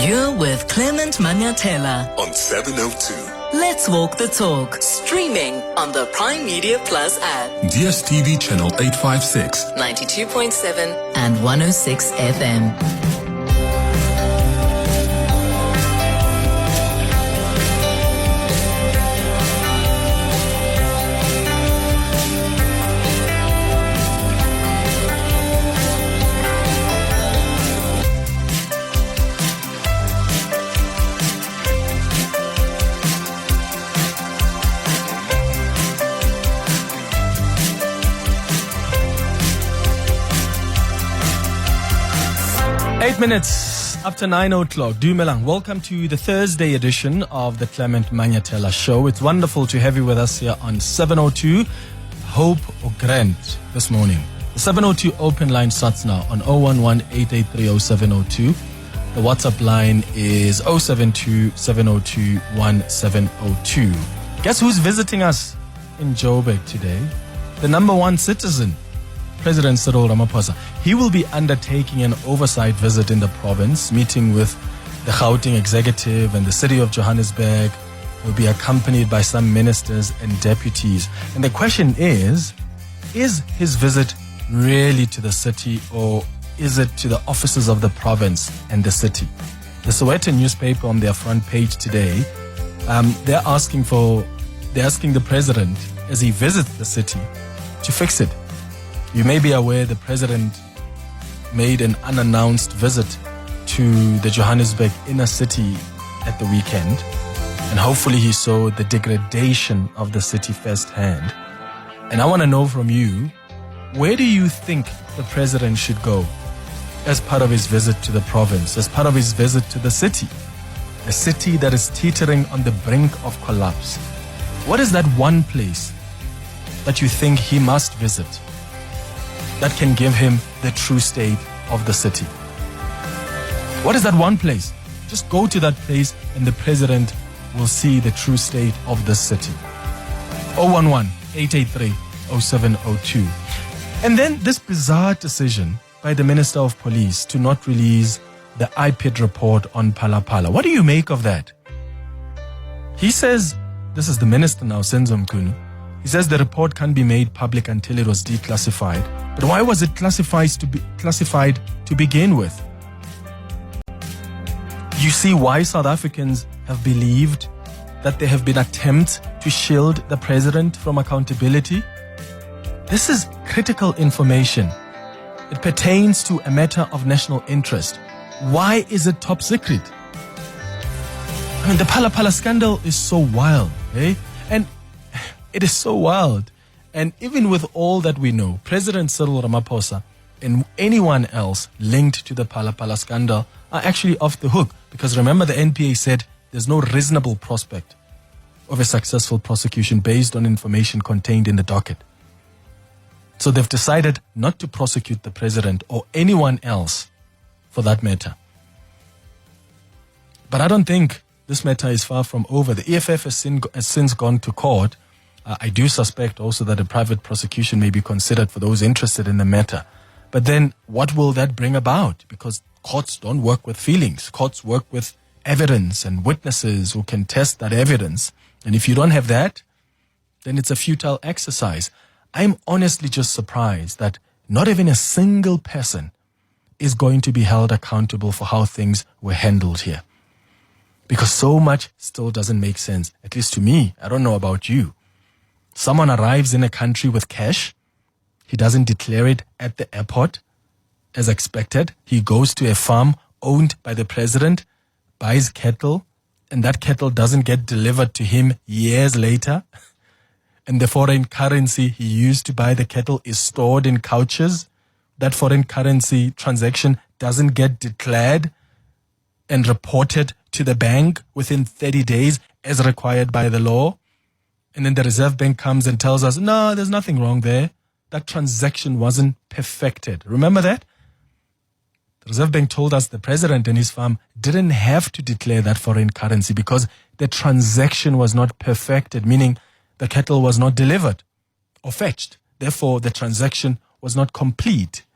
You're with Clement Manyathela on 702. Let's walk the talk. Streaming on the Prime Media Plus app. DSTV channel 856. 92.7 and 106 FM. 8 minutes after 9 o'clock. Dumelang, welcome to the Thursday edition of the Clement Manyathela Show. It's wonderful to have you with us here on 702 Hope or Grant this morning. The 702 open line starts now on 011-883-0702. The WhatsApp line is 072-702-1702. Guess who's visiting us in Joburg today? The number one citizen, President Cyril Ramaphosa. He will be undertaking an oversight visit in the province, meeting with the Gauteng executive and the city of Johannesburg. Will be accompanied by some ministers and deputies. And the question is his visit really to the city, or is it to the offices of the province and the city? The Sowetan newspaper on their front page today, they're asking the president, as he visits the city, to fix it. You may be aware the president made an unannounced visit to the Johannesburg inner city at the weekend, and hopefully he saw the degradation of the city firsthand. And I want to know from you, where do you think the president should go as part of his visit to the province, as part of his visit to the city, a city that is teetering on the brink of collapse? What is that one place that you think he must visit that can give him the true state of the city? What is that one place? Just go to that place and the president will see the true state of the city. 011-883-0702. And then this bizarre decision by the Minister of Police to not release the IPID report on Phala Phala. What do you make of that? He says, this is the minister now, Senzo Mkhunu. He says the report can't be made public until it was declassified. But why was it classified to begin with? You see why South Africans have believed that there have been attempts to shield the president from accountability? This is critical information. It pertains to a matter of national interest. Why is it top secret? I mean, the Phala Phala scandal is so wild, eh? And it is so wild. And even with all that we know, President Cyril Ramaphosa and anyone else linked to the Phala Phala scandal are actually off the hook. Because remember, the NPA said there's no reasonable prospect of a successful prosecution based on information contained in the docket. So they've decided not to prosecute the president or anyone else for that matter. But I don't think this matter is far from over. The EFF has since gone to court. I do suspect also that a private prosecution may be considered for those interested in the matter. But then what will that bring about? Because courts don't work with feelings. Courts work with evidence and witnesses who can test that evidence. And if you don't have that, then it's a futile exercise. I'm honestly just surprised that not even a single person is going to be held accountable for how things were handled here. Because so much still doesn't make sense, at least to me. I don't know about you. Someone arrives in a country with cash. He doesn't declare it at the airport as expected. He goes to a farm owned by the president, buys cattle, and that cattle doesn't get delivered to him years later. And the foreign currency he used to buy the cattle is stored in couches. That foreign currency transaction doesn't get declared and reported to the bank within 30 days as required by the law. And then the Reserve Bank comes and tells us, no, there's nothing wrong there. That transaction wasn't perfected. Remember that? The Reserve Bank told us the president and his firm didn't have to declare that foreign currency because the transaction was not perfected, meaning the cattle was not delivered or fetched. Therefore, the transaction was not complete.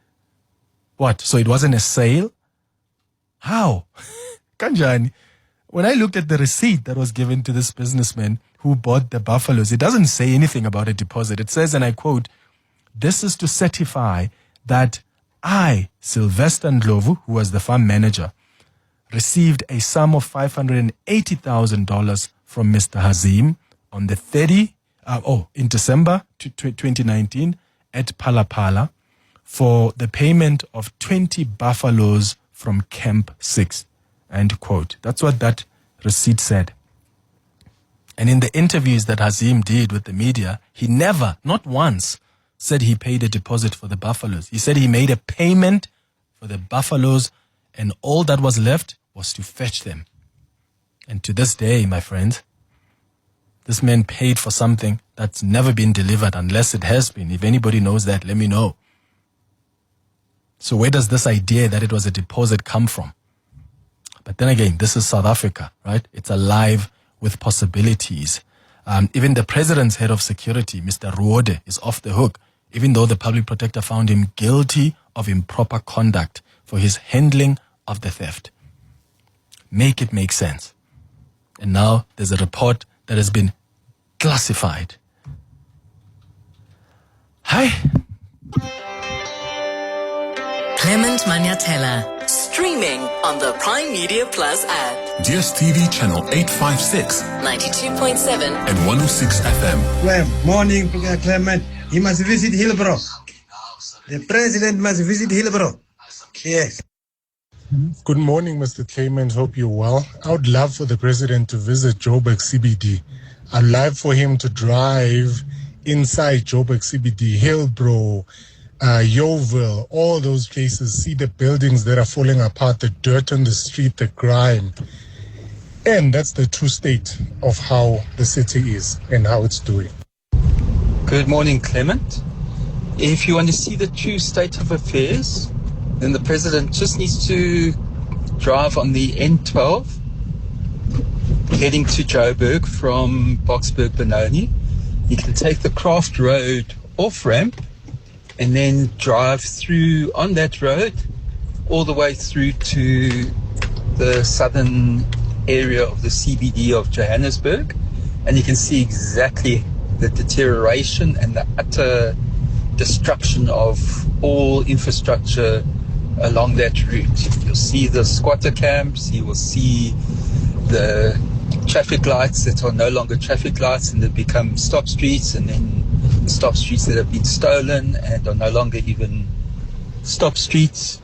What? So it wasn't a sale? How? Kanjani. When I looked at the receipt that was given to this businessman who bought the buffaloes, it doesn't say anything about a deposit. It says, and I quote, "This is to certify that I, Sylvester Ndlovu, who was the farm manager, received a sum of $580,000 from Mr. Hazim on the in December 2019 at Phala Phala for the payment of 20 buffaloes from Camp 6. End quote. That's what that receipt said. And in the interviews that Hazim did with the media, he never, not once, said he paid a deposit for the buffaloes. He said he made a payment for the buffaloes and all that was left was to fetch them. And to this day, my friends, this man paid for something that's never been delivered unless it has been. If anybody knows that, let me know. So where does this idea that it was a deposit come from? But then again, this is South Africa, right? It's alive with possibilities. Even the president's head of security, Mr. Ruode, is off the hook, even though the public protector found him guilty of improper conduct for his handling of the theft. Make it make sense. And now there's a report that has been classified. Hi. Clement Manyathela. Streaming on the Prime Media Plus app. DSTV channel 856 92.7 and 106 FM. Well, morning, Clement. He must visit Hillbrow. The president must visit Hillbrow. Yes. Good morning, Mr. Clement. Hope you're well. I would love for the president to visit Joburg CBD. I'd love for him to drive inside Joburg CBD, Hillbrow, Yeovil, all those places, see the buildings that are falling apart, the dirt on the street, the grime. And that's the true state of how the city is and how it's doing. Good morning, Clement. If you want to see the true state of affairs, then the president just needs to drive on the N12 heading to Joburg from Boksburg Benoni. You can take the Craft Road off-ramp and then drive through on that road all the way through to the southern area of the CBD of Johannesburg, and you can see exactly the deterioration and the utter destruction of all infrastructure along that route. You'll see the squatter camps, you will see the traffic lights that are no longer traffic lights and they become stop streets, and then the stop streets that have been stolen and are no longer even stop streets.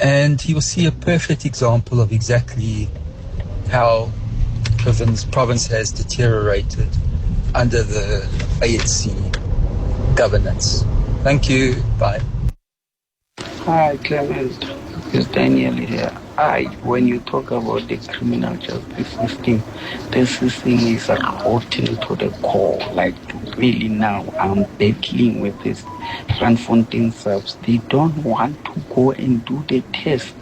And he will see a perfect example of exactly how province has deteriorated under the ANC governance. Thank you. Bye. Hi, Clement. It's Daniel here. When you talk about the criminal justice system, the system is rotten to the core. Like, really now, I'm battling with this Randfontein subs. They don't want to go and do the test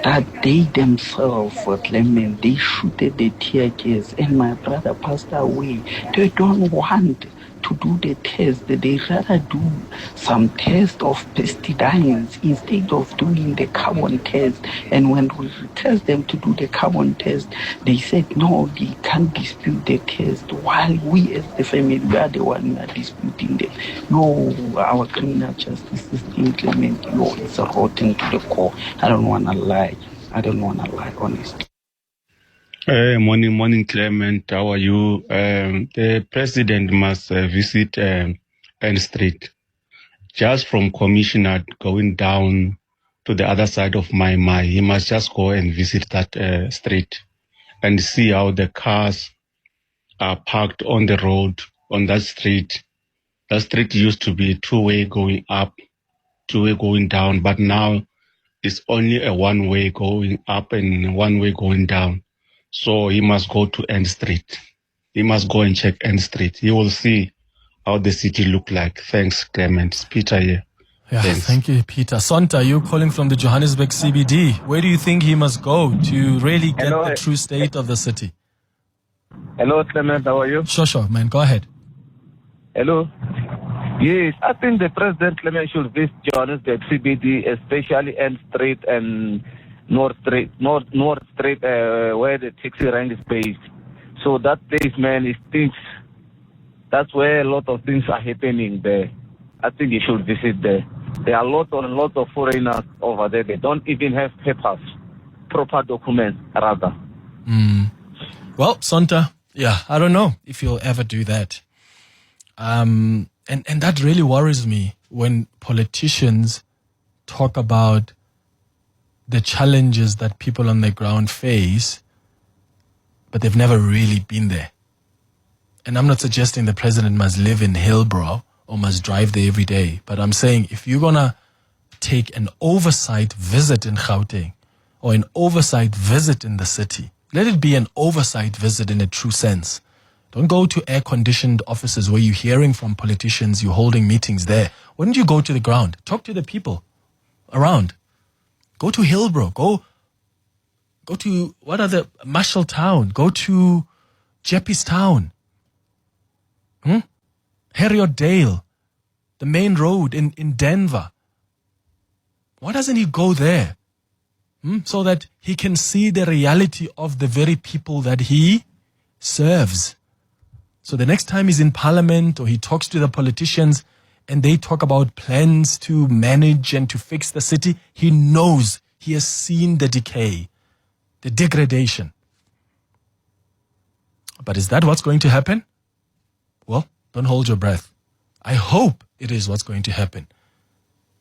that they themselves, Clement, they shooted the tear gas and my brother passed away. They don't want to do the test. They rather do some test of pesticides instead of doing the carbon test. And when we test them to do the carbon test, they said no, they can't dispute the test, while we as the family, we are the one who are disputing them. No, our criminal justice system, Clement, it's rotten to the core. I don't want to lie, honestly. Morning, Clement. How are you? The president must visit N Street. Just from Commissioner going down to the other side of Mai, he must just go and visit that street and see how the cars are parked on the road on that street. That street used to be two-way going up, two-way going down, but now it's only a one-way going up and one-way going down. So he must go to N Street. He must go and check N Street. He will see how the city look like. Thanks, Clement. It's Peter here. Yeah, Thanks. Thank you, Peter. Sonta, you're calling from the Johannesburg CBD. Where do you think he must go to really get the true state of the city? Hello, Clement. How are you? Sure, man. Go ahead. Hello. Yes, I think the President Clement should visit Johannesburg CBD, especially N Street and North Street, where the taxi rank is based. So that place, man, is things. That's where a lot of things are happening there. I think you should visit there. There are lots of foreigners over there. They don't even have papers, proper documents, rather. Well, Sonta, I don't know if you'll ever do that. And that really worries me when politicians talk about the challenges that people on the ground face, but they've never really been there. And I'm not suggesting the president must live in Hillbrow or must drive there every day, but I'm saying if you're going to take an oversight visit in Gauteng or an oversight visit in the city, let it be an oversight visit in a true sense. Don't go to air-conditioned offices where you're hearing from politicians, you're holding meetings there. Why don't you go to the ground? Talk to the people around. Go to Hillbrow. Go to, Marshalltown. Go to Jeppystown. Harriotdale. The main road in Denver. Why doesn't he go there? So that he can see the reality of the very people that he serves. So the next time he's in parliament or he talks to the politicians and they talk about plans to manage and to fix the city, he knows, he has seen the decay, the degradation. But is that what's going to happen? Well, don't hold your breath. I hope it is what's going to happen.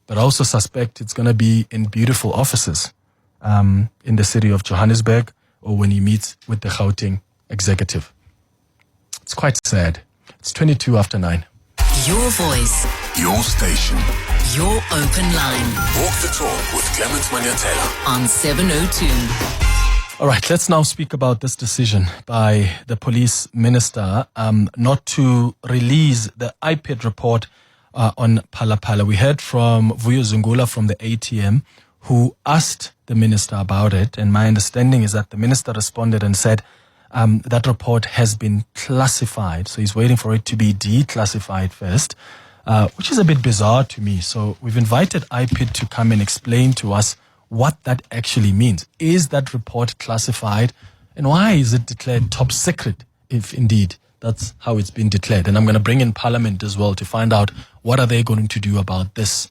But I also suspect it's going to be in beautiful offices in the city of Johannesburg or when he meets with the Gauteng executive. It's quite sad. It's 22 after 9. Your voice, Your station. your open line Walk the talk with Clement Manyathela. on 702. All right, let's now speak about this decision by the police minister not to release the IPID report on Phala Phala. We heard from Vuyo Zungula from the ATM who asked the minister about it. And my understanding is that the minister responded and said that report has been classified. So he's waiting for it to be declassified first, which is a bit bizarre to me. So we've invited IPID to come and explain to us what that actually means. Is that report classified? And why is it declared top secret, if indeed that's how it's been declared? And I'm going to bring in Parliament as well to find out what are they going to do about this.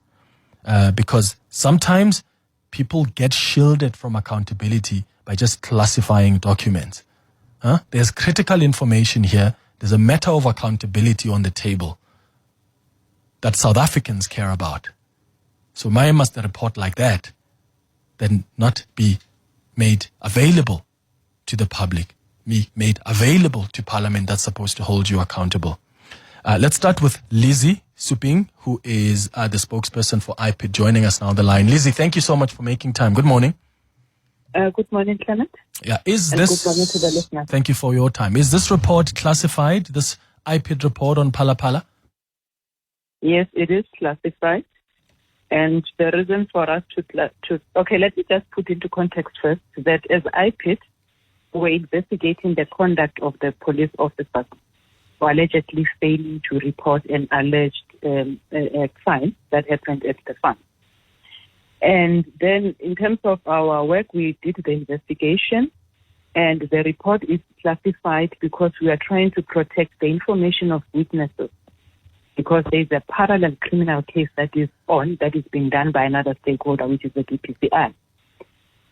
Because sometimes people get shielded from accountability by just classifying documents. There's critical information here. There's a matter of accountability on the table that South Africans care about. So why must a report like that then not be made available to the public, be made available to Parliament that's supposed to hold you accountable? Let's start with Lizzy Suping, who is the spokesperson for IPID, joining us now on the line. Lizzy, thank you so much for making time. Good morning. Good morning, Clement. Yeah, Good morning to the listeners. Thank you for your time. Is this report classified, this IPID report on Phala Phala? Yes, it is classified. And the reason for us okay, let me just put into context first that as IPID, we're investigating the conduct of the police officers who allegedly failing to report an alleged crime that happened at the farm. And then in terms of our work, we did the investigation and the report is classified because we are trying to protect the information of witnesses because there's a parallel criminal case that is being done by another stakeholder, which is the DPCI.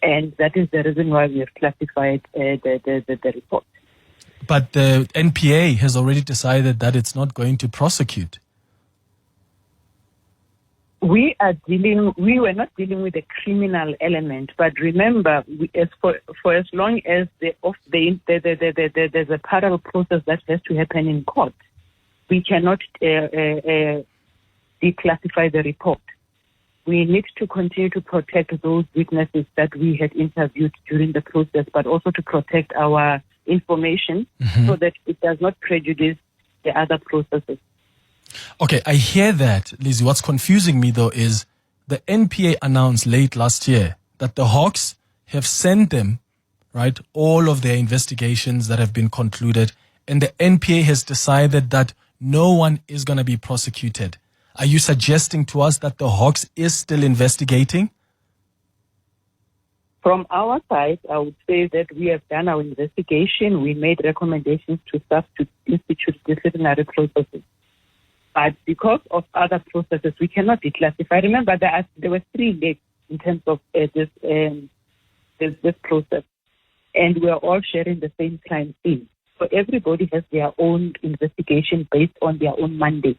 And that is the reason why we have classified the report. But the NPA has already decided that it's not going to prosecute. We were not dealing with the criminal element, but remember, for as long as there's a parallel process that has to happen in court, we cannot declassify the report. We need to continue to protect those witnesses that we had interviewed during the process, but also to protect our information so that it does not prejudice the other processes. Okay, I hear that, Lizzy. What's confusing me, though, is the NPA announced late last year that the Hawks have sent them, right, all of their investigations that have been concluded, and the NPA has decided that no one is going to be prosecuted. Are you suggesting to us that the Hawks is still investigating? From our side, I would say that we have done our investigation. We made recommendations to staff to institute disciplinary processes. But because of other processes, we cannot declassify. Remember, there were 3 legs in terms of this process, and we are all sharing the same crime scene. So everybody has their own investigation based on their own mandate,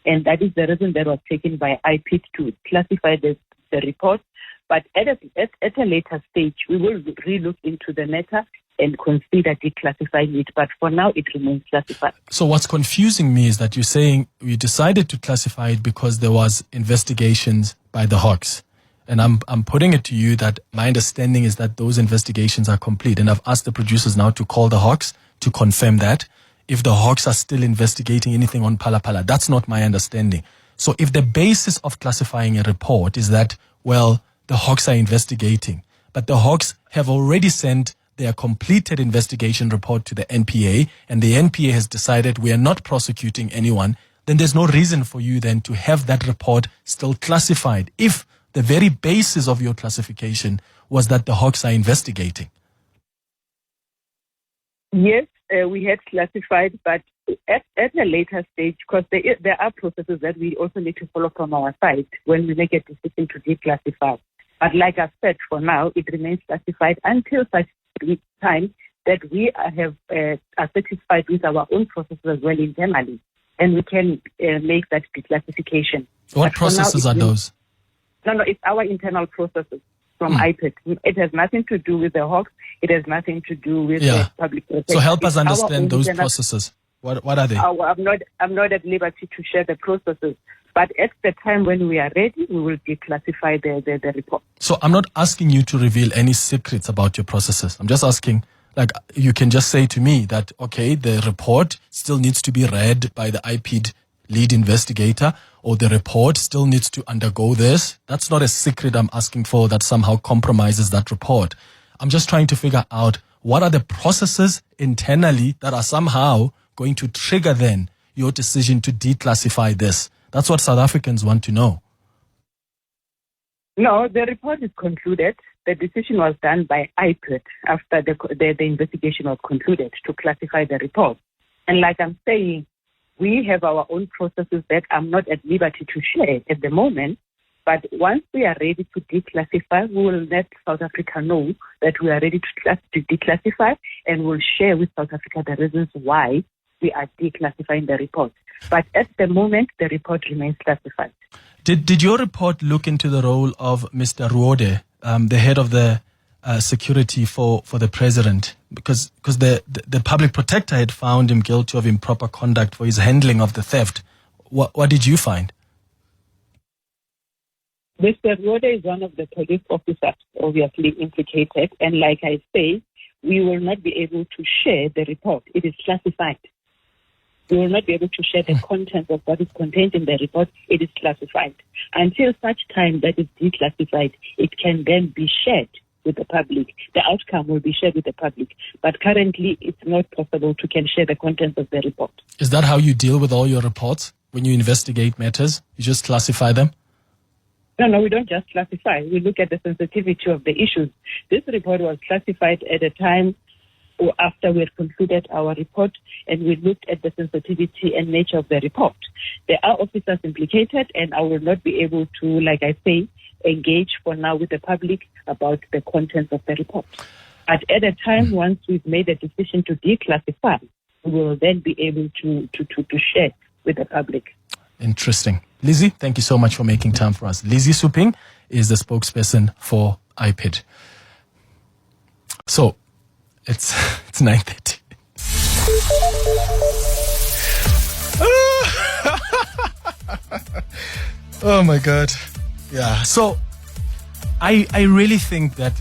and that is the reason that was taken by IPID to classify the report. But at a later stage, we will relook into the matter and consider declassifying it. But for now, it remains classified. So what's confusing me is that you're saying we decided to classify it because there was investigations by the Hawks. And I'm putting it to you that my understanding is that those investigations are complete. And I've asked the producers now to call the Hawks to confirm that. If the Hawks are still investigating anything on Phala Phala, that's not my understanding. So if the basis of classifying a report is that, well, the Hawks are investigating, but the Hawks have already sent their completed investigation report to the NPA, and the NPA has decided we are not prosecuting anyone, then there's no reason for you then to have that report still classified if the very basis of your classification was that the Hawks are investigating. Yes, we had classified, but at a later stage, because there are processes that we also need to follow from our side when we make a decision to declassify. But like I said, for now, it remains classified until such time that we are satisfied with our own processes as well internally, and we can make that declassification. What processes are those? No, it's our internal processes from IPID. It has nothing to do with the Hawks. It has nothing to do with the public protection. So help us understand those processes. What are they? I'm not at liberty to share the processes. But at the time when we are ready, we will declassify the report. So I'm not asking you to reveal any secrets about your processes. I'm just asking, like, you can just say to me that, okay, the report still needs to be read by the IPID lead investigator, or the report still needs to undergo this. That's not a secret I'm asking for that somehow compromises that report. I'm just trying to figure out what are the processes internally that are somehow going to trigger then your decision to declassify this. That's what South Africans want to know. No, the report is concluded. The decision was done by IPID after the investigation was concluded to classify the report. And like I'm saying, we have our own processes that I'm not at liberty to share at the moment. But once we are ready to declassify, we will let South Africa know that we are ready to declassify, and we'll share with South Africa the reasons why we are declassifying the report. But at the moment, the report remains classified. Did your report look into the role of Mr. Ruode, the head of the security for the president? Because the public protector had found him guilty of improper conduct for his handling of the theft. What did you find? Mr. Ruode is one of the police officers obviously implicated. And like I say, we will not be able to share the report. It is classified. We will not be able to share the content of what is contained in the report. It is classified. Until such time that is declassified, it can then be shared with the public. The outcome will be shared with the public. But currently, it's not possible to can share the contents of the report. Is that how you deal with all your reports? When you investigate matters, you just classify them? No, we don't just classify. We look at the sensitivity of the issues. This report was classified at a time or after we had concluded our report, and we looked at the sensitivity and nature of the report. There are officers implicated, and I will not be able to, like I say, engage for now with the public about the contents of the report. But at a time, once we've made a decision to declassify, we will then be able to share with the public. Interesting. Lizzy, thank you so much for making time for us. Lizzy Suping is the spokesperson for IPID. So, it's 9:30. Oh my God. Yeah. So I really think that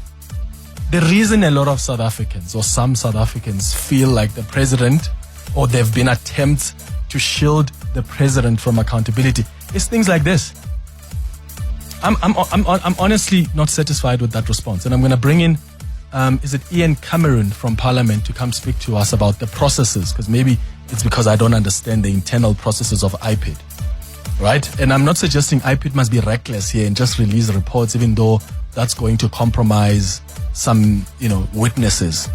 the reason a lot of South Africans or some South Africans feel like the president, or there have been attempts to shield the president from accountability, is things like this. I'm honestly not satisfied with that response, and I'm going to bring in is it Ian Cameron from Parliament to come speak to us about the processes, because maybe it's because I don't understand the internal processes of IPID, right? And I'm not suggesting IPID must be reckless here and just release reports, even though that's going to compromise some, witnesses.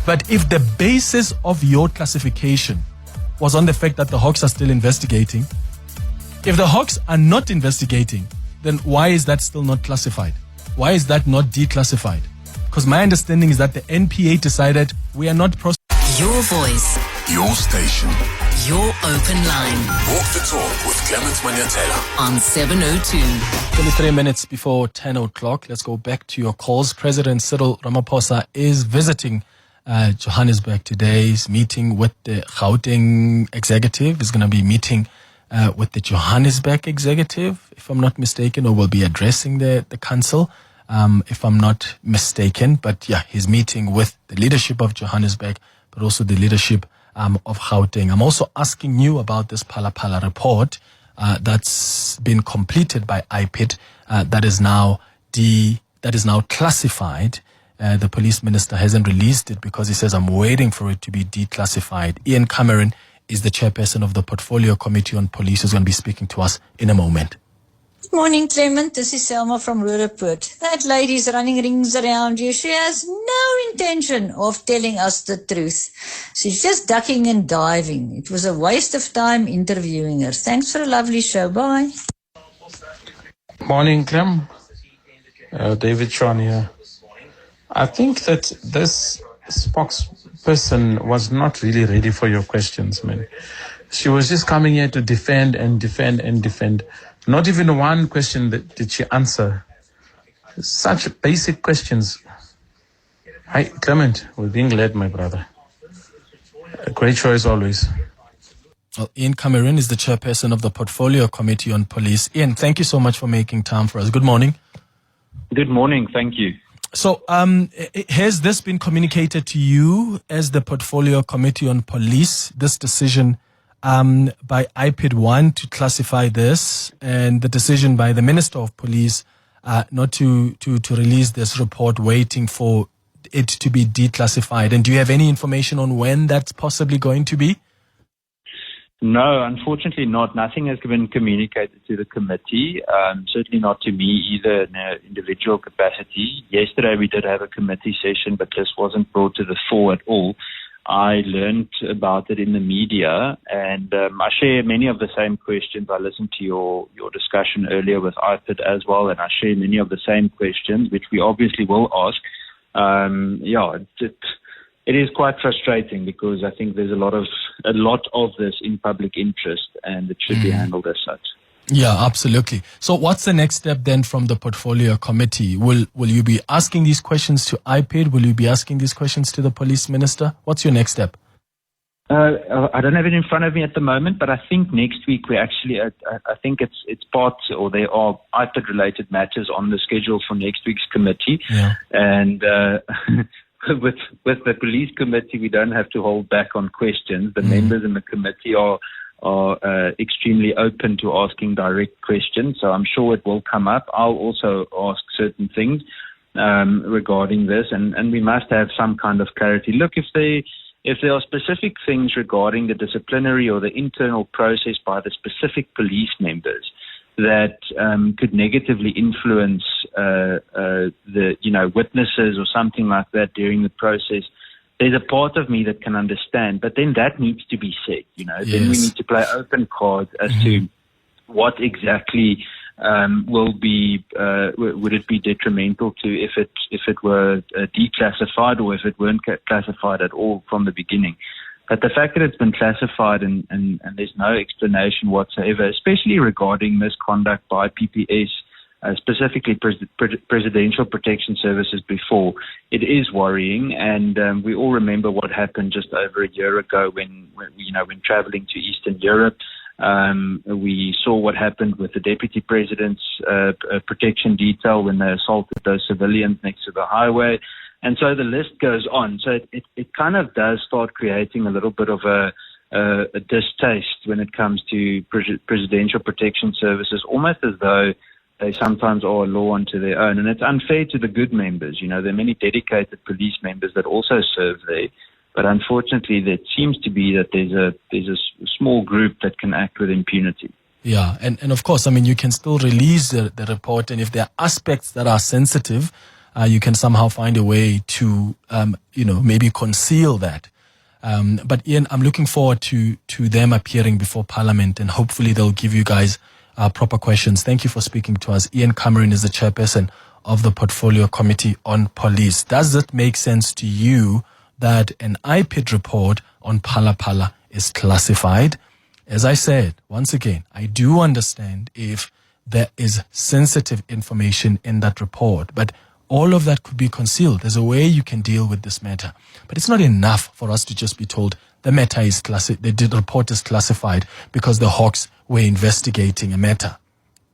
But if the basis of your classification was on the fact that the Hawks are still investigating, if the Hawks are not investigating, then why is that still not classified? Why is that not declassified? Because my understanding is that the NPA decided we are not Your voice, Your station. your open line Walk the talk with Clement Manyathela. on 702. 23 minutes before 10 o'clock. Let's go back to your calls. President Cyril Ramaphosa is visiting Johannesburg today. He's meeting with the Gauteng executive. He's going to be meeting with the Johannesburg executive, if I'm not mistaken, or will be addressing the council, if I'm not mistaken. But yeah, he's meeting with the leadership of Johannesburg, but also the leadership of Gauteng. I'm also asking you about this Phala Phala report that's been completed by IPID that is now classified. The police minister hasn't released it because he says, I'm waiting for it to be declassified. Ian Cameron is the chairperson of the Portfolio Committee on Police, who's going to be speaking to us in a moment. Good morning, Clement. This is Selma from Roodepoort. That lady's running rings around you. She has no intention of telling us the truth. She's just ducking and diving. It was a waste of time interviewing her. Thanks for a lovely show. Bye. Morning, Clem. David Sean here. I think that this spokesperson was not really ready for your questions, man. She was just coming here to defend and defend and defend. Not even one question did she answer. Such basic questions. Hi, Clement, we're being led, my brother. A great show as always. Well, Ian Cameron is the chairperson of the Portfolio Committee on Police. Ian, thank you so much for making time for us. Good morning. Good morning. Thank you. So, has this been communicated to you as the Portfolio Committee on Police, this decision by IPID 1 to classify this, and the decision by the Minister of Police not to release this report, waiting for it to be declassified? And do you have any information on when that's possibly going to be? No, unfortunately not. Nothing has been communicated to the committee, certainly not to me either in an individual capacity. Yesterday we did have a committee session, but this wasn't brought to the fore at all. I learned about it in the media, and I share many of the same questions. I listened to your discussion earlier with IPID as well, and I share many of the same questions, which we obviously will ask. It is quite frustrating because I think there's a lot of this in public interest, and it should be handled as such. Yeah, absolutely. So what's the next step then from the Portfolio Committee? Will you be asking these questions to IPID? Will you be asking these questions to the police minister? What's your next step? I don't have it in front of me at the moment, but I think next week we actually, I think it's part, or there are IPID-related matters on the schedule for next week's committee. Yeah. And with the police committee, we don't have to hold back on questions. The members in the committee are extremely open to asking direct questions, so I'm sure it will come up. I'll also ask certain things regarding this, and we must have some kind of clarity. Look, if there are specific things regarding the disciplinary or the internal process by the specific police members that could negatively influence the witnesses or something like that during the process, there's a part of me that can understand, but then that needs to be said. Yes. Then we need to play open cards as to what exactly will be. Would it be detrimental to if it were declassified, or if it weren't classified at all from the beginning? But the fact that it's been classified and there's no explanation whatsoever, especially regarding misconduct by PPS, specifically Presidential Protection Services before, it is worrying. And we all remember what happened just over a year ago when traveling to Eastern Europe. We saw what happened with the Deputy President's protection detail when they assaulted those civilians next to the highway. And so the list goes on. So it kind of does start creating a little bit of a distaste when it comes to Presidential Protection Services, almost as though they sometimes are a law unto their own. And it's unfair to the good members. There are many dedicated police members that also serve there. But unfortunately, there seems to be that there's a small group that can act with impunity. Yeah, and of course, I mean, you can still release the report, and if there are aspects that are sensitive, you can somehow find a way to, maybe conceal that. But Ian, I'm looking forward to them appearing before Parliament, and hopefully they'll give you guys proper questions. Thank you for speaking to us. Ian Cameron is the chairperson of the Portfolio Committee on Police. Does it make sense to you that an IPID report on Phala Phala is classified? As I said, once again, I do understand if there is sensitive information in that report, but all of that could be concealed. There's a way you can deal with this matter. But it's not enough for us to just be told the matter is the report is classified because the Hawks were investigating a matter.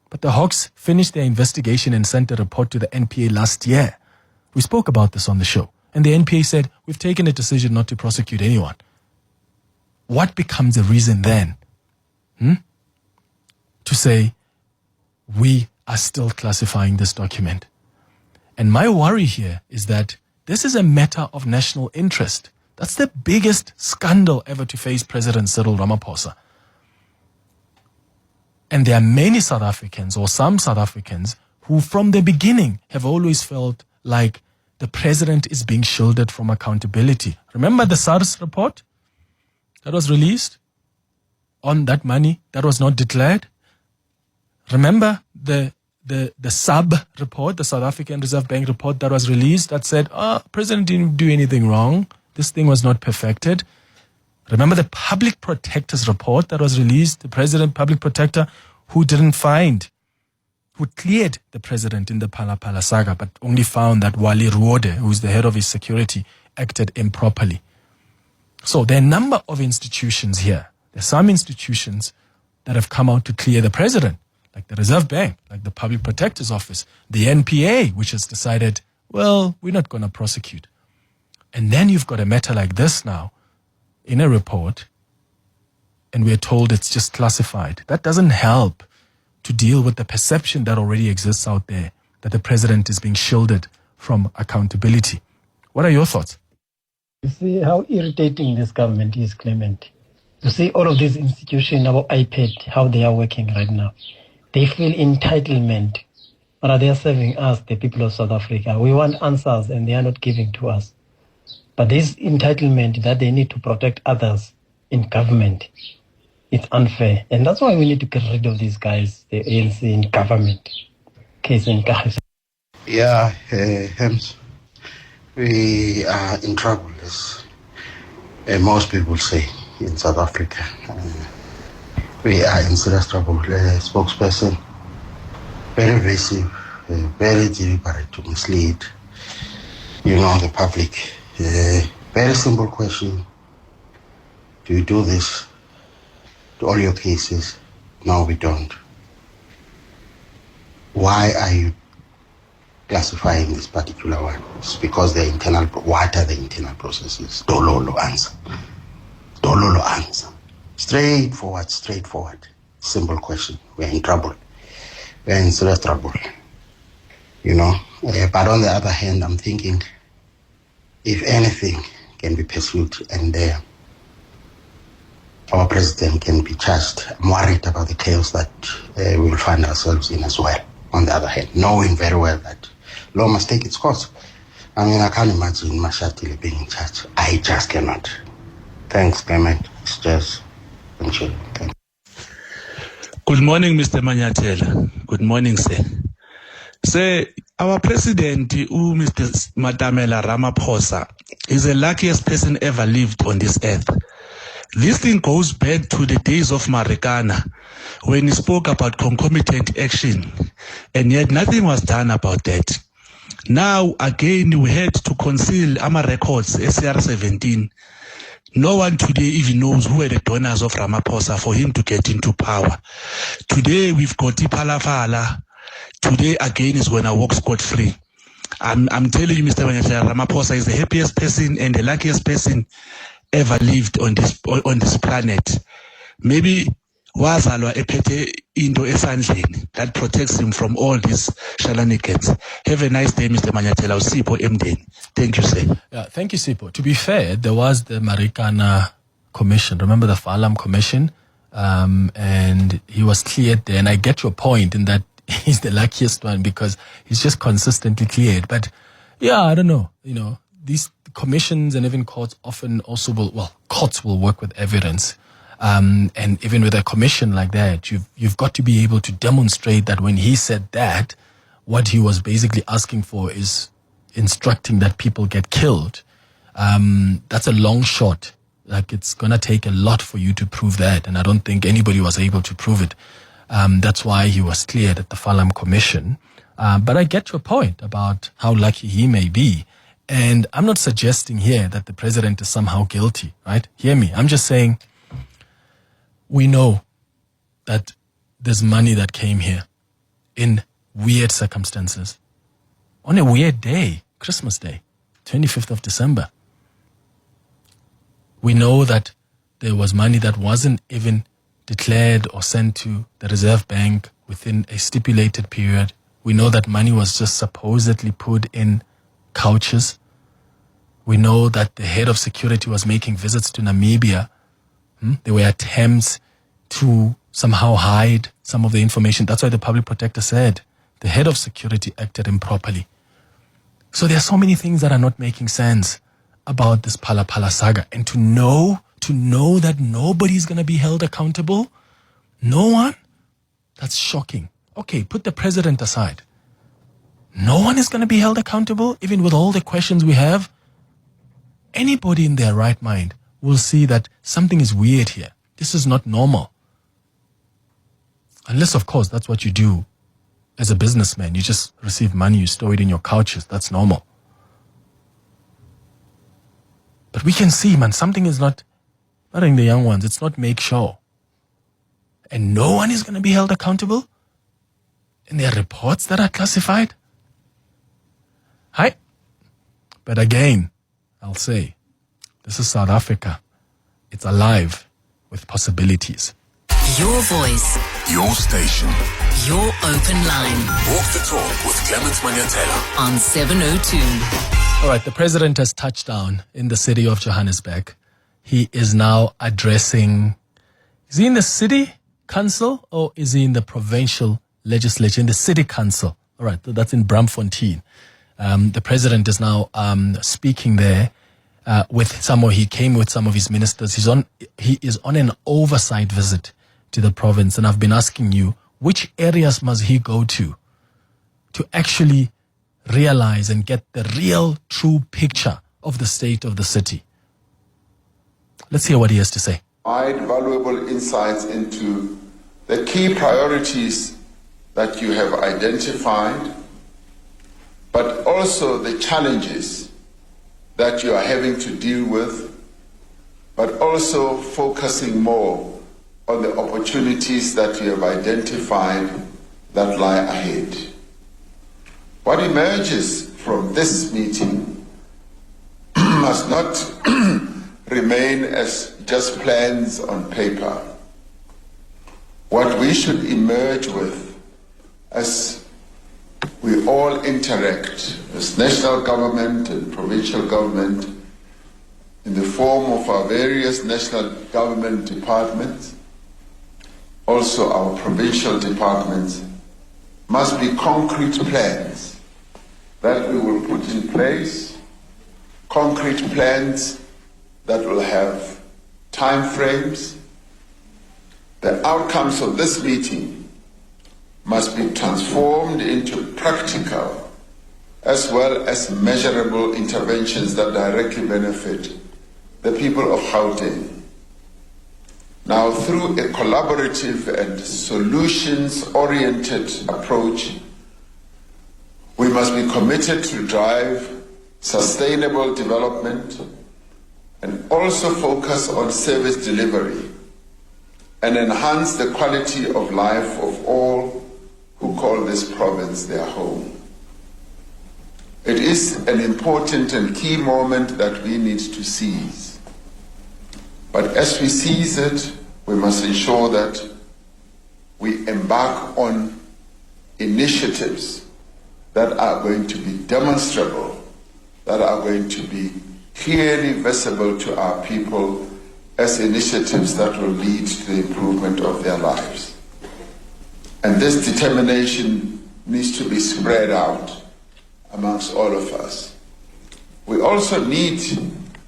But the Hawks finished their investigation and sent a report to the NPA last year. We spoke about this on the show. And the NPA said, we've taken a decision not to prosecute anyone. What becomes the reason then? To say, we are still classifying this document. And my worry here is that this is a matter of national interest. That's the biggest scandal ever to face President Cyril Ramaphosa. And there are many South Africans, or some South Africans, who from the beginning have always felt like the president is being shielded from accountability. Remember the SARS report that was released on that money that was not declared? Remember the SAB report, the South African Reserve Bank report that was released that said, president didn't do anything wrong. This thing was not perfected. Remember the public protector's report that was released, the president public protector who cleared the president in the Phala Phala saga, but only found that Wali Ruode, who's the head of his security, acted improperly. So there are a number of institutions here. There are some institutions that have come out to clear the president, like the Reserve Bank, like the Public Protector's Office, the NPA, which has decided, well, we're not going to prosecute. And then you've got a matter like this now in a report, and we're told it's just classified. That doesn't help to deal with the perception that already exists out there that the president is being shielded from accountability. What are your thoughts? You see how irritating this government is, Clement. You see all of these institutions about IPID, how they are working right now. They feel entitlement, but they are serving us, the people of South Africa. We want answers, and they are not giving to us. But this entitlement that they need to protect others in government, it's unfair. And that's why we need to get rid of these guys, the ANC in government. Case in Kahis. Yeah, hence we are in trouble, as most people say in South Africa. We are in serious trouble. Spokesperson, very evasive, very deliberate to mislead, the public. Very simple question. Do you do this to all your cases? No, we don't. Why are you classifying this particular one? It's because what are the internal processes? Dololo answer. Straightforward. Simple question. We're in trouble. We're in serious trouble. But on the other hand, I'm thinking, if anything can be pursued and our president can be charged, I'm worried about the chaos that we will find ourselves in as well. On the other hand, knowing very well that law must take its course. I can't imagine Mashatile being in charge. I just cannot. Thanks, Clement. It's just, thank you. Good morning, Mr. Manyathela. Good morning, sir. Sir, our president, Mr. Matamela Ramaphosa, is the luckiest person ever lived on this earth. This thing goes back to the days of Marikana, when he spoke about concomitant action, and yet nothing was done about that. Now, again, we had to conceal our records, SCR 17. No one today even knows who were the donors of Ramaphosa for him to get into power. Today, we've got Phala Phala. Today, again, is when I walk scot-free. I'm telling you, Mr. Manyathela, Ramaphosa is the happiest person and the luckiest person ever lived on this planet. Maybe wazalwa ephethe into esandleni that protects him from all these shenanigans. Have a nice day, Mr. Manyathela. Sipho Emdeni. Thank you, sir. Yeah, thank you, Sipho. To be fair, there was the Marikana Commission. Remember the Falam Commission? and he was cleared there. And I get your point in that he's the luckiest one because he's just consistently cleared. But yeah, I don't know. These commissions and even courts often also courts will work with evidence. And even with a commission like that, you've got to be able to demonstrate that when he said that, what he was basically asking for is instructing that people get killed. That's a long shot. Like, it's going to take a lot for you to prove that. And I don't think anybody was able to prove it. That's why he was cleared at the Phala Commission. But I get your point about how lucky he may be. And I'm not suggesting here that the president is somehow guilty, right? Hear me. I'm just saying we know that there's money that came here in weird circumstances. On a weird day, Christmas Day, 25th of December. We know that there was money that wasn't even declared or sent to the Reserve Bank within a stipulated period. We know that money was just supposedly put in couches. We know that the head of security was making visits to Namibia. There were attempts to somehow hide some of the information. That's why the public protector said the head of security acted improperly. So there are so many things that are not making sense about this Phala Phala saga. And to know that nobody's going to be held accountable, no one, that's shocking. Okay, put the president aside. No one is going to be held accountable, even with all the questions we have. Anybody in their right mind will see that something is weird here. This is not normal. Unless, of course, that's what you do as a businessman. You just receive money, you store it in your couches. That's normal. But we can see, man, something is not in the young ones. It's not make sure. And no one is going to be held accountable. And there are reports that are classified. Hi. But again, I'll say, this is South Africa. It's alive with possibilities. Your voice. Your station. Your open line. Walk the talk with Clement Manyathela on 702. All right, the president has touched down in the city of Johannesburg. He is now addressing, is he in the city council or is he in the provincial legislature, in the city council? All right, that's in Braamfontein. The president is now speaking there he came with some of his ministers. He is on an oversight visit to the province. And I've been asking you, which areas must he go to actually realize and get the real, true picture of the state of the city? Let's hear what he has to say. Provide valuable insights into the key priorities that you have identified, but also the challenges that you are having to deal with, but also focusing more on the opportunities that you have identified that lie ahead. What emerges from this meeting must not remain as just plans on paper. What we should emerge with as we all interact as national government and provincial government in the form of our various national government departments, also our provincial departments, must be concrete plans that we will put in place, concrete plans that will have time frames. The outcomes of this meeting must be transformed into practical as well as measurable interventions that directly benefit the people of Gauteng. Now, through a collaborative and solutions-oriented approach, we must be committed to drive sustainable development and also focus on service delivery and enhance the quality of life of all who call this province their home. It is an important and key moment that we need to seize. But as we seize it, we must ensure that we embark on initiatives that are going to be demonstrable, that are going to be clearly visible to our people as initiatives that will lead to the improvement of their lives. And this determination needs to be spread out amongst all of us. We also need,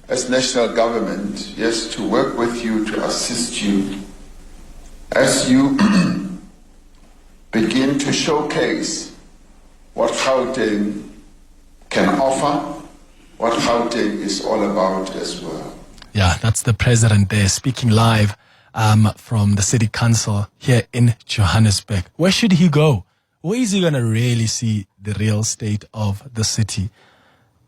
as national government, yes, to work with you, to assist you as you begin to showcase what Gauteng can offer, what Gauteng is all about as well. Yeah, that's the president there speaking live from the city council here in Johannesburg. Where should he go? Where is he going to really see the real state of the city?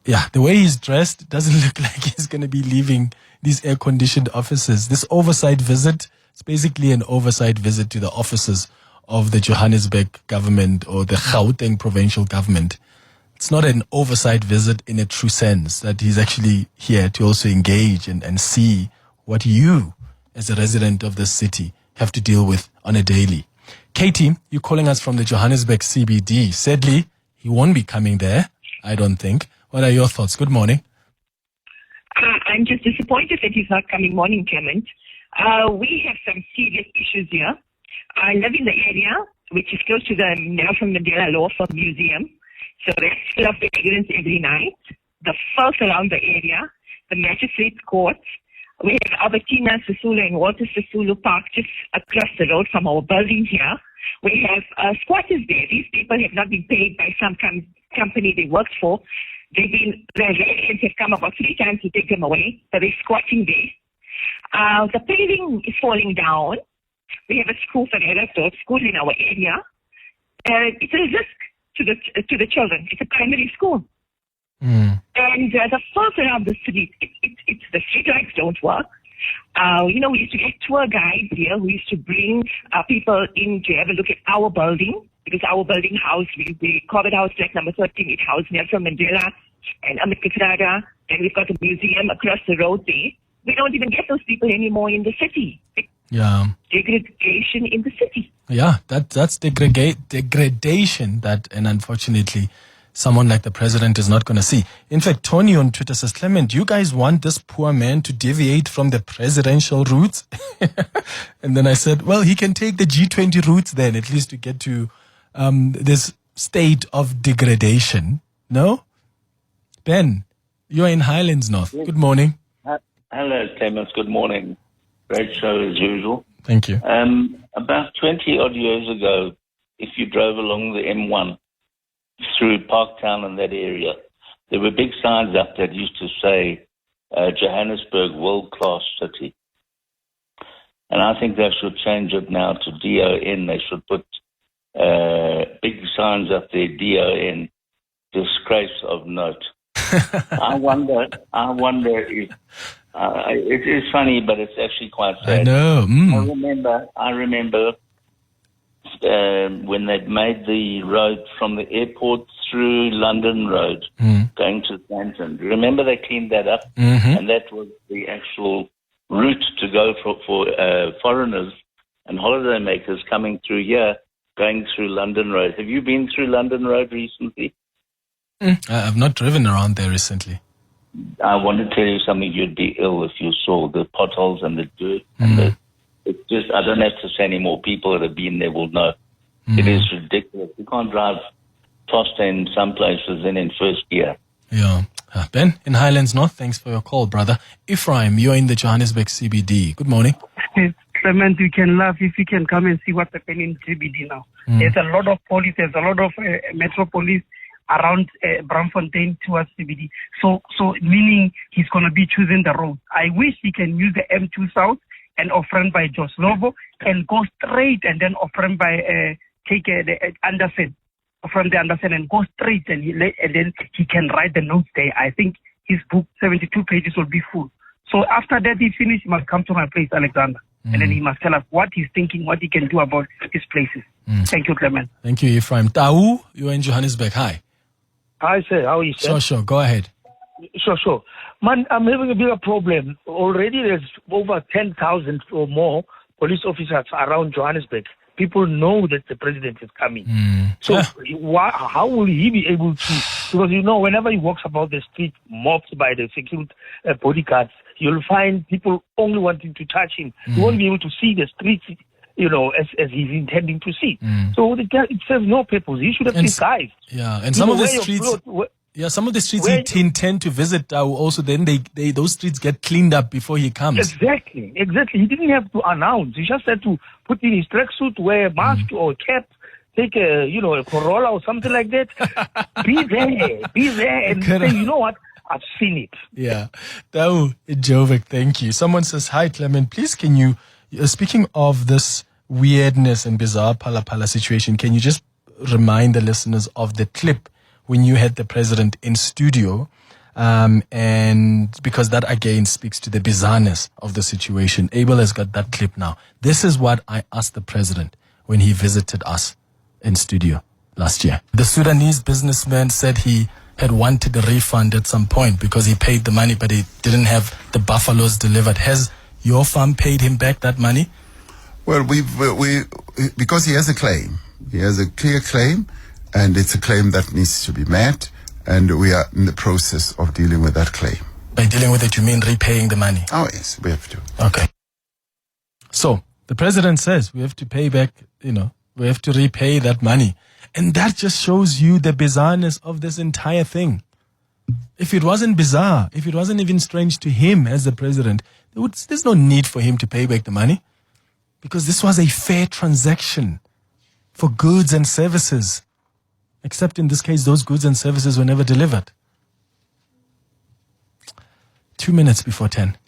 Yeah, the way he's dressed doesn't look like he's going to be leaving these air-conditioned offices. This oversight visit, it's basically an oversight visit to the offices of the Johannesburg government or the Gauteng provincial government. It's not an oversight visit in a true sense, that he's actually here to also engage and see what you, as a resident of the city, have to deal with on a daily. Katie, you're calling us from the Johannesburg CBD. Sadly, he won't be coming there, I don't think. What are your thoughts? Good morning. I'm just disappointed that he's not coming. Morning, Clement. We have some serious issues here. I live in the area, which is close to the Nelson Mandela Law Firm Museum. So that's full of evidence every night. The falls around the area, the magistrate's courts. We have Albertina Sisulu and Walter Sisulu Park just across the road from our building here. We have squatters there. These people have not been paid by some company they worked for. Their residents have come about 3 times to take them away, but they're squatting there. The paving is falling down. We have a school for adults, school in our area. It's a risk to the children. It's a primary school. And the falls around the street, it's the street lights don't work. We used to get tour guides here who used to bring people in to have a look at our building, because our building house, we covered house flat number 13, it housed Nelson Mandela and Amit Katraga, and we've got a museum across the road there. We don't even get those people anymore in the city. Yeah. Degradation in the city. Yeah, that's degradation that, and unfortunately, someone like the president is not going to see. In fact, Tony on Twitter says, Clement, you guys want this poor man to deviate from the presidential routes? And then I said, well, he can take the G20 routes then, at least to get to this state of degradation. No? Ben, you're in Highlands North. Good morning. Hello, Clement. Good morning. Great show as usual. Thank you. About 20 odd years ago, if you drove along the M1 through Parktown and that area, there were big signs up that used to say, Johannesburg, world-class city. And I think they should change it now to DON. They should put big signs up there, DON, disgrace of note. I wonder if it is funny, but it's actually quite sad. I know. I remember when they made the road from the airport through London Road, going to Sandton. Remember they cleaned that up, and that was the actual route to go for foreigners and holidaymakers coming through here, going through London Road. Have you been through London Road recently? I've not driven around there recently. I want to tell you something. You'd be ill if you saw the potholes and the dirt. And it's just, I don't have to say any more. People that have been there will know. It is ridiculous. You can't drive faster in some places than in first gear. Yeah. Ben, in Highlands North, thanks for your call, brother. Ephraim, you're in the Johannesburg CBD. Good morning. Clement, you can laugh if you can come and see what's happening in CBD now. There's a lot of police, there's a lot of metro police around Braamfontein towards CBD. So meaning he's going to be choosing the road. I wish he can use the M2 South and Offren by Jos Lovo and go straight and then Offren by take the Anderson, from the Anderson and go straight and then he can write the notes there. I think his book, 72 pages, will be full. So after that he finished, he must come to my place, Alexander. And then he must tell us what he's thinking, what he can do about his places. Thank you, Clement. Thank you, Ephraim. Tau, you're in Johannesburg. Hi. Hi, sir. How are you, sir? Sure. Go ahead. Sure. Man, I'm having a bigger problem. Already there's over 10,000 or more police officers around Johannesburg. people know that the president is coming. So how will he be able to? Because whenever he walks about the street, mobbed by the security bodyguards, you'll find people only wanting to touch him. You won't be able to see the streets, as he's intending to see. So it serves no purpose. He should have disguised. Yeah, and some of the streets. Some of the streets he intend to visit also then those streets get cleaned up before he comes. Exactly. He didn't have to announce. He just had to put in his tracksuit, wear a mask or a cap, take a Corolla or something like that. Be there and say, you know what? I've seen it. Yeah. Tau Jovic, thank you. Someone says, hi Clement, please can you, speaking of this weirdness and bizarre Phala Phala situation, can you just remind the listeners of the clip when you had the president in studio, and because that again speaks to the bizarreness of the situation. Abel has got that clip now. This is what I asked the president when he visited us in studio last year. The Sudanese businessman said he had wanted a refund at some point because he paid the money, but he didn't have the buffaloes delivered. Has your farm paid him back that money? Well, we because he has a claim. He has a clear claim. And it's a claim that needs to be met, and we are in the process of dealing with that claim. By dealing with it, you mean repaying the money? Oh, yes, we have to. Okay. So, the president says we have to pay back, we have to repay that money. And that just shows you the bizarreness of this entire thing. If it wasn't bizarre, if it wasn't even strange to him as the president, there's no need for him to pay back the money. Because this was a fair transaction for goods and services. Except in this case, those goods and services were never delivered. 2 minutes before 10.